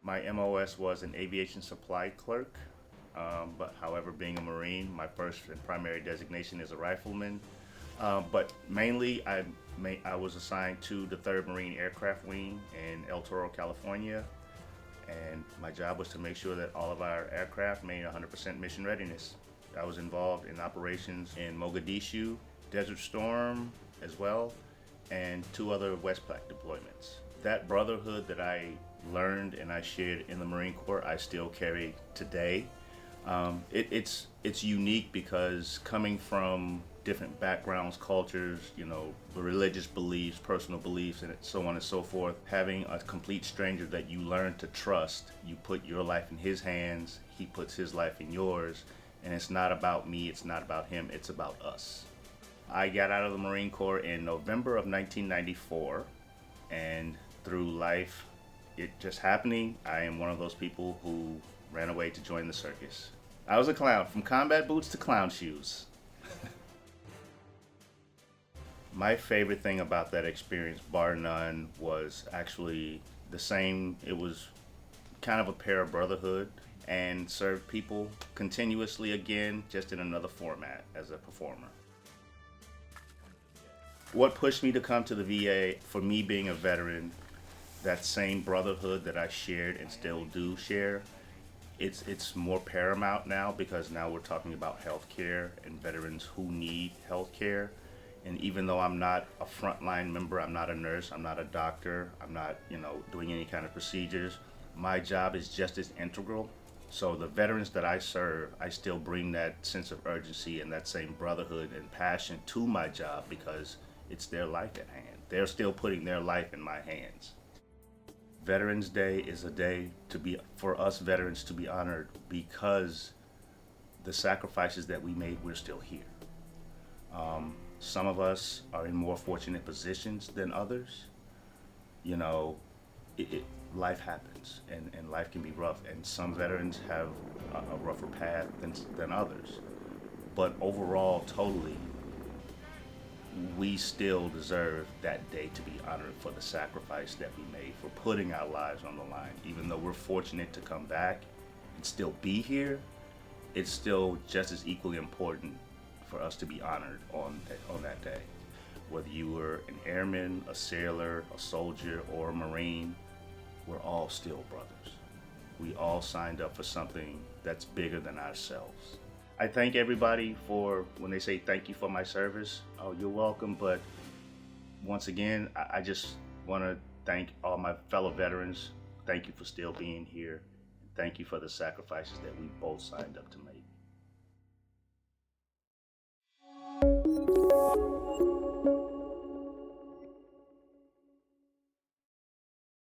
My MOS was an aviation supply clerk, but however, being a Marine, my first and primary designation is a rifleman. But mainly, I was assigned to the 3rd Marine Aircraft Wing in El Toro, California, and my job was to make sure that all of our aircraft made 100% mission readiness. I was involved in operations in Mogadishu, Desert Storm as well, and 2 other Westpac deployments. That brotherhood that I learned and I shared in the Marine Corps, I still carry today. It's unique because coming from different backgrounds, cultures, religious beliefs, personal beliefs, and so on and so forth, having a complete stranger that you learn to trust, you put your life in his hands, he puts his life in yours, and it's not about me, it's not about him, it's about us. I got out of the Marine Corps in November of 1994, and through life, it just happening, I am one of those people who ran away to join the circus. I was a clown, from combat boots to clown shoes. My favorite thing about that experience, bar none, was actually the same. It was kind of a pair of brotherhood and served people continuously again, just in another format as a performer. What pushed me to come to the VA, for me being a veteran, that same brotherhood that I shared and still do share, it's more paramount now because now we're talking about healthcare and veterans who need healthcare. And even though I'm not a frontline member, I'm not a nurse, I'm not a doctor, I'm not, doing any kind of procedures, my job is just as integral. So the veterans that I serve, I still bring that sense of urgency and that same brotherhood and passion to my job because it's their life at hand. They're still putting their life in my hands. Veterans Day is a day for us veterans to be honored because the sacrifices that we made, we're still here. Some of us are in more fortunate positions than others. You know, life happens and life can be rough, and some veterans have a rougher path than others. But overall, totally, we still deserve that day to be honored for the sacrifice that we made, for putting our lives on the line. Even though we're fortunate to come back and still be here, it's still just as equally important for us to be honored on that day. Whether you were an airman, a sailor, a soldier, or a Marine, we're all still brothers. We all signed up for something that's bigger than ourselves. I thank everybody for when they say thank you for my service. Oh, you're welcome. But once again, I just want to thank all my fellow veterans. Thank you for still being here. Thank you for the sacrifices that we both signed up to make.